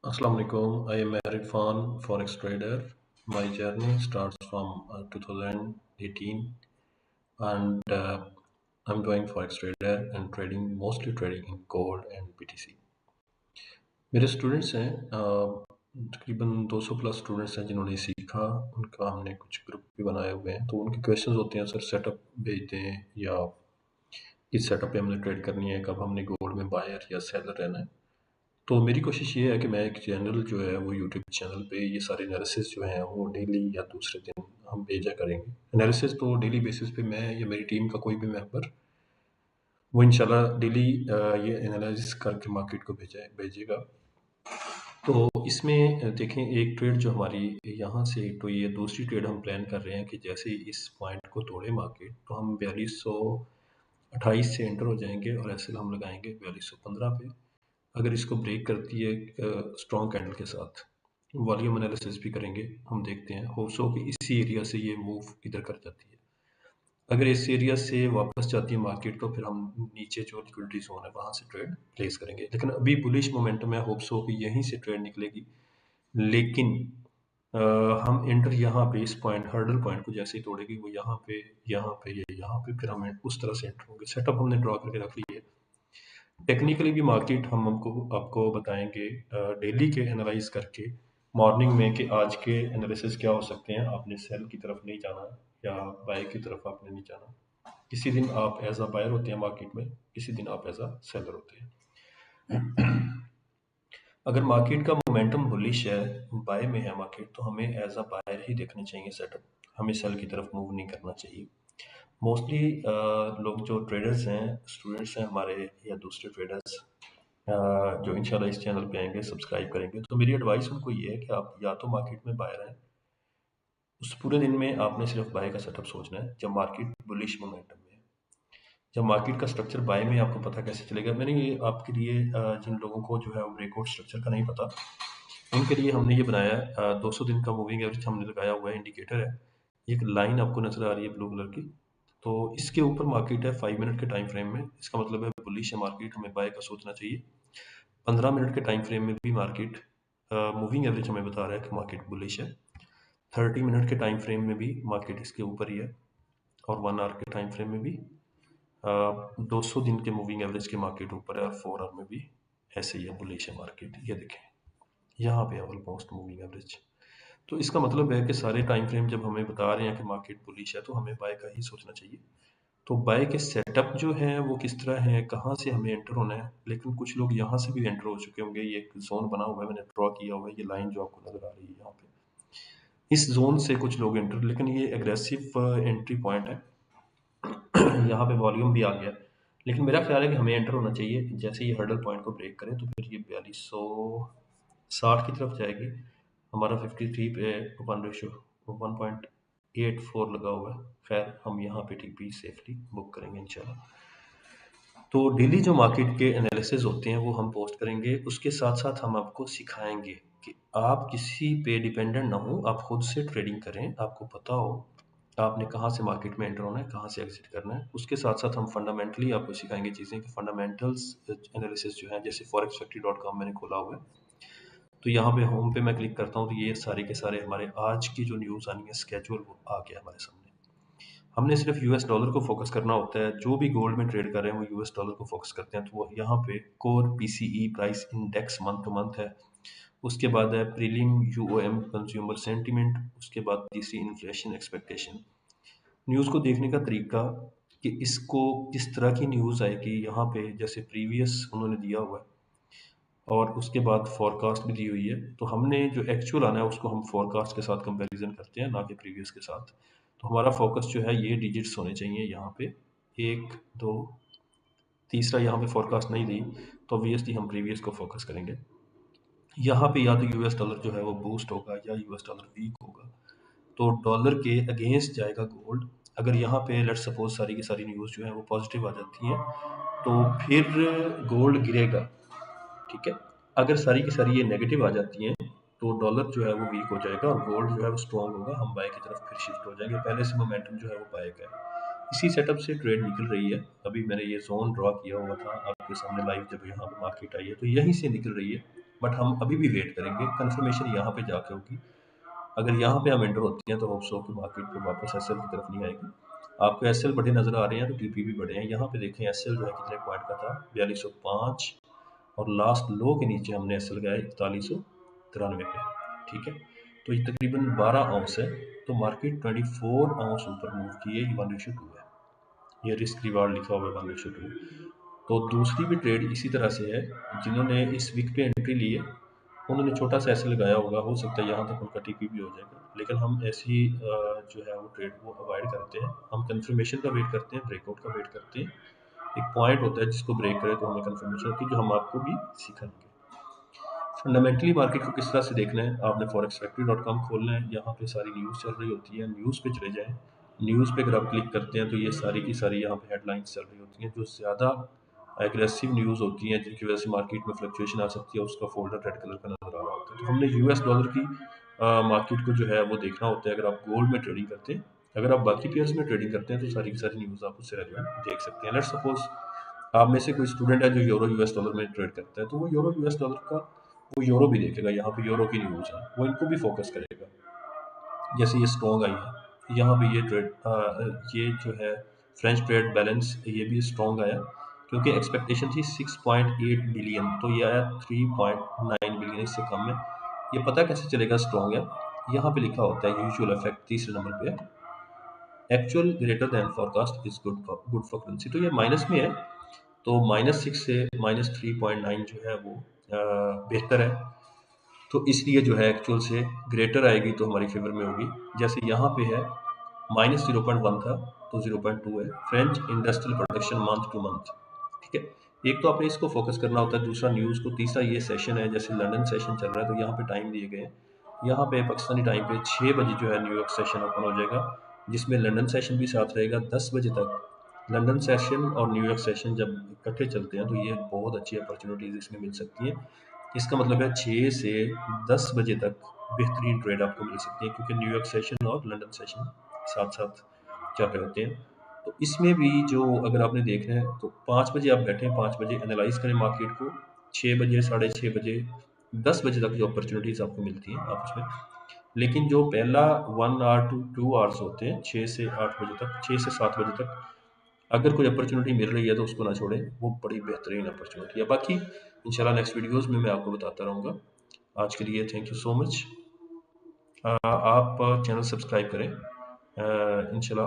Assalamu alaikum. I am Meher Irfan, Forex trader. My journey starts from 2018 and I'm doing Forex trader and mostly trading in gold and BTC. मेरे students हैं तकरीबन 200 plus students हैं जिन्होंने सीखा। उनका हमने कुछ ग्रुप भी बनाए हुए हैं, तो उनके क्वेश्चंस होते हैं, सर सेटअप भेज दें या इस सेटअप पे हमने ट्रेड करनी है, कब हमने गोल्ड में बायर या सेलर रहना है। तो मेरी कोशिश ये है कि मैं एक चैनल जो है वो यूट्यूब चैनल पे ये सारे एनालिसिस जो हैं वो डेली या दूसरे दिन हम भेजा करेंगे। एनालिसिस तो डेली बेसिस पे मैं या मेरी टीम का कोई भी मेंबर वो इंशाल्लाह डेली ये एनालिसिस करके मार्केट को भेजेगा। तो इसमें देखें, एक ट्रेड जो हमारी यहाँ से, तो ये दूसरी ट्रेड हम प्लान कर रहे हैं कि जैसे ही इस पॉइंट को तोड़े मार्केट तो हम 4228 से एंटर हो जाएंगे और ऐसे हम लगाएंगे 4215 पे। अगर इसको ब्रेक करती है स्ट्रॉन्ग कैंडल के साथ, वॉल्यूम एनालिसिस भी करेंगे, हम देखते हैं होप्स हो कि इसी एरिया से ये मूव इधर कर जाती है। अगर इस एरिया से वापस जाती है मार्केट तो फिर हम नीचे जो लिक्विडिटी जोन है वहाँ से ट्रेड प्लेस करेंगे। लेकिन अभी बुलिश मोमेंटम है, होप्स हो कि यहीं से ट्रेड निकलेगी। लेकिन हम एंटर यहाँ पे इस पॉइंट हर्डल पॉइंट को जैसे ही तोड़ेगी वो यहाँ पे यहाँ पे फिर हम उस तरह से एंटर होंगे। सेटअप हमने ड्रॉ करके रख ली है। टेक्निकली भी मार्केट हम आपको बताएंगे डेली के एनालाइज करके मॉर्निंग में कि आज के एनालिसिस क्या हो सकते हैं। आपने सेल की तरफ नहीं जाना या बाय की तरफ आपने नहीं जाना। किसी दिन आप एज अ बायर होते हैं मार्केट में, किसी दिन आप एज अ सेलर होते हैं। अगर मार्केट का मोमेंटम बुलिश है, बाय में है मार्केट, तो हमें एज अ बायर ही देखना चाहिए सेटअप। हमें सेल की तरफ मूव नहीं करना चाहिए। मोस्टली लोग जो ट्रेडर्स हैं, स्टूडेंट्स हैं हमारे या दूसरे ट्रेडर्स जो इंशाल्लाह इस चैनल पे आएंगे, सब्सक्राइब करेंगे, तो मेरी एडवाइस उनको ये है कि आप या तो मार्केट में बायर हैं, उस पूरे दिन में आपने सिर्फ बाय का सेटअप सोचना है जब मार्केट बुलिश मोमेंटम में है। जब मार्केट का स्ट्रक्चर बाय में, आपको पता कैसे चलेगा। मैंने ये आपके लिए जिन लोगों को जो है ब्रेकआउट स्ट्रक्चर का नहीं पता, उनके लिए हमने ये बनाया है। 200 दिन का मूविंग एवरेज हमने लगाया हुआ है, इंडिकेटर है, एक लाइन आपको नजर आ रही है ब्लू कलर की। तो इसके ऊपर मार्केट है 5 मिनट के टाइम फ्रेम में, इसका मतलब है बुलिश है मार्केट, हमें बाय का सोचना चाहिए। 15 मिनट के टाइम फ्रेम में भी मार्केट मूविंग एवरेज हमें बता रहा है कि मार्केट बुलिश है। 30 मिनट के टाइम फ्रेम में भी मार्केट इसके ऊपर ही है और 1 आवर के टाइम फ्रेम में भी 200 दिन के मूविंग एवरेज के मार्केट ऊपर है और 4 आवर में भी ऐसे ही है, बुलिश है मार्केट। ये देखें यहाँ पे ऑलमोस्ट मूविंग एवरेज। तो इसका मतलब है कि सारे टाइम फ्रेम जब हमें बता रहे हैं कि मार्केट बुलिश है तो हमें बाय का ही सोचना चाहिए। तो बाय के सेटअप जो है वो किस तरह है, कहाँ से हमें एंटर होना है। लेकिन कुछ लोग यहाँ से भी एंटर हो चुके होंगे। ये एक जोन बना हुआ है, मैंने ड्रॉ किया हुआ है, ये लाइन जो आपको नजर आ रही है यहाँ पे, इस जोन से कुछ लोग एंटर, लेकिन ये एग्रेसिव एंट्री पॉइंट है। यहाँ पे वॉल्यूम भी आ गया, लेकिन मेरा ख्याल है कि हमें एंटर होना चाहिए जैसे ये हर्डल पॉइंट को ब्रेक करें तो फिर ये 4260 की तरफ जाएगी। हमारा 53 पे 1:1.84 लगा हुआ है। खैर हम यहाँ पे ठीक भी सेफली बुक करेंगे इंशाल्लाह। तो डेली जो मार्केट के एनालिसिस होते हैं वो हम पोस्ट करेंगे, उसके साथ साथ हम आपको सिखाएंगे कि आप किसी पे डिपेंडेंट ना हो, आप खुद से ट्रेडिंग करें, आपको पता हो आपने कहाँ से मार्केट में एंटर होना है, कहाँ से एग्जिट करना है। उसके साथ साथ हम फंडामेंटली आपको सिखाएंगे चीज़ें कि फंडामेंटल्स एनालिसिस जो है, जैसे forexfactory.com मैंने खोला हुआ है, तो यहाँ पे होम पे मैं क्लिक करता हूँ तो ये सारे के सारे हमारे आज की जो न्यूज़ आनी है स्केड्यूल वो आ गया हमारे सामने। हमने सिर्फ यूएस डॉलर को फोकस करना होता है। जो भी गोल्ड में ट्रेड कर रहे हैं वो यूएस डॉलर को फोकस करते हैं। तो वो यहाँ पे core PCE price index month two month है, उसके बाद है प्रीलिम यूओएम कंज्यूमर सेंटीमेंट, उसके बाद तीसरी इन्फ्लेशन एक्सपेक्टेशन। न्यूज़ को देखने का तरीका कि इसको किस तरह की न्यूज़ आएगी, यहाँ पे जैसे प्रीवियस उन्होंने दिया हुआ है और उसके बाद फॉरकास्ट भी दी हुई है। तो हमने जो एक्चुअल आना है उसको हम फॉरकास्ट के साथ कंपैरिजन करते हैं, ना कि प्रीवियस के साथ। तो हमारा फोकस जो है ये डिजिट्स होने चाहिए यहाँ पे, 1 2, तीसरा यहाँ पे फॉरकास्ट नहीं दी तो ऑब्वियसली हम प्रीवियस को फोकस करेंगे। यहाँ पे या तो यूएस डॉलर जो है वो बूस्ट होगा या यूएस डॉलर वीक होगा, तो डॉलर के अगेंस्ट जाएगा गोल्ड। अगर यहाँ पे लेट्स सपोज सारी की सारी न्यूज़ जो है वो पॉजिटिव आ जाती हैं तो फिर गोल्ड गिरेगा, ठीक है। अगर सारी की सारी ये नेगेटिव आ जाती हैं तो डॉलर जो है वो वीक हो जाएगा और गोल्ड जो है वो स्ट्रॉन्ग होगा, हम बाय की तरफ फिर शिफ्ट हो जाएंगे। पहले से मोमेंटम जो है वो बाय का है। इसी सेटअप से ट्रेड निकल रही है। अभी मैंने ये जोन ड्रॉ किया हुआ था आपके सामने लाइव, जब यहाँ पे मार्केट आई है तो यहीं से निकल रही है। बट हम अभी भी वेट करेंगे, कंफर्मेशन यहाँ पे जाके होगी। अगर यहाँ पे हम एंटर होती हैं तो होप्स हो कि मार्केट पे वापस एसएल की तरफ नहीं आएगी। आपको एसएल बढ़े नजर आ रहे हैं तो टीपी भी बढ़े हैं। यहाँ पे देखें एसएल जो है कितने पॉइंट का था, 4205, और लास्ट लो के नीचे हमने एसएल गया 4193 पे। ठीक है, तो ये तकरीबन 12 आउंस है, तो मार्केट 24 आउंस ऊपर मूव की है, 1:2 है, ये रिस्क रिवार्ड लिखा हुआ है 1:2। तो दूसरी भी ट्रेड इसी तरह से है, जिन्होंने इस वीक पे एंट्री ली है उन्होंने छोटा सा ऐसे लगाया होगा, हो सकता है यहाँ तक उनका टीपी भी हो जाएगा, लेकिन हम ऐसी जो है वो ट्रेड वो अवॉइड करते हैं। हम कंफर्मेशन का वेट करते हैं, ब्रेकआउट का वेट करते हैं। एक पॉइंट होता है जिसको ब्रेक करे तो हमें कंफर्मेशन होती है, जो हम आपको भी सिखाएंगे। फंडामेंटली मार्केट को किस तरह से देखना है, आपने forexfactory.com खोलना है, यहाँ पे सारी न्यूज़ चल रही होती है, न्यूज़ पे चले जाएं। न्यूज़ पे अगर आप क्लिक करते हैं तो ये सारी की सारी यहाँ पे हेडलाइंस चल रही होती हैं, जो ज़्यादा एग्रेसिव न्यूज़ होती हैं जिनकी वजह से मार्केट में फ्लक्चुएशन आ सकती है, उसका फोल्डर रेड कलर का नजर आ रहा होता है। तो हमने यूएस डॉलर की मार्केट को जो है वो देखना होता है। अगर आप गोल्ड में ट्रेडिंग करते हैं, अगर आप बाकी पेयर्स में ट्रेडिंग करते हैं तो सारी की सारी न्यूज़ आप उससे रेलिवेंट देख सकते हैं। लेट्स सपोज आप में से कोई स्टूडेंट है जो यूरो यूएस डॉलर में ट्रेड करता है, तो वो यूरो यूएस डॉलर का वो यूरो भी देखेगा, यहाँ पे यूरो की न्यूज़ है, वो इनको भी फोकस करेगा। जैसे ये स्ट्रॉन्ग आई है, यहाँ पे ये ट्रेड ये जो है फ्रेंच ट्रेड बैलेंस ये भी स्ट्रॉन्ग आया, क्योंकि एक्सपेक्टेशन थी 6.8 बिलियन, तो ये आया 3.9 बिलियन, इससे कम है। ये पता कैसे चलेगा स्ट्रॉन्ग है, यहाँ पे लिखा होता है यूजुअल इफेक्ट तीसरे नंबर पे, actual greater than forecast is good for currency. तो ये माइनस में है, तो -6 से -3.9 जो है वो बेहतर है, तो इसलिए जो है एक्चुअल से ग्रेटर आएगी तो हमारी फेवर में होगी। जैसे यहाँ पे है -0.1 था तो 0.2 है। French industrial production month two month, ठीक है। एक तो आपने इसको फोकस करना होता है, दूसरा न्यूज़ को, तीसरा ये सेशन है, जैसे लंदन सेशन चल रहा है तो यहाँ पे टाइम दिए गए हैं। यहाँ पे पाकिस्तानी टाइम पे 6 बजे जो है न्यूयॉर्क सेशन ओपन हो जाएगा, जिसमें लंदन सेशन भी साथ रहेगा 10 बजे तक। लंदन सेशन और न्यूयॉर्क सेशन जब इकट्ठे चलते हैं तो ये बहुत अच्छी अपॉर्चुनिटीज़ इसमें मिल सकती हैं। इसका मतलब है 6 से 10 बजे तक बेहतरीन ट्रेड आपको मिल सकती है, क्योंकि न्यूयॉर्क सेशन और लंदन सेशन साथ साथ चल रहे होते हैं। तो इसमें भी जो अगर आपने देखना है तो 5 बजे आप बैठें, 5 बजे एनालाइज करें मार्केट को, 6 बजे, 6:30 बजे, 10 बजे तक जो अपॉर्चुनिटीज़ आपको मिलती हैं आप उसमें। लेकिन जो पहला 1 आवर टू 2 आवर्स होते हैं 6 से 8 बजे तक, 6 से 7 बजे तक, अगर कोई अपॉर्चुनिटी मिल रही है तो उसको ना छोड़ें, वो बड़ी बेहतरीन अपॉर्चुनिटी है। बाकी इंशाल्लाह नेक्स्ट वीडियोस में मैं आपको बताता रहूँगा। आज के लिए थैंक यू सो मच। आप चैनल सब्सक्राइब करें, इंशाल्लाह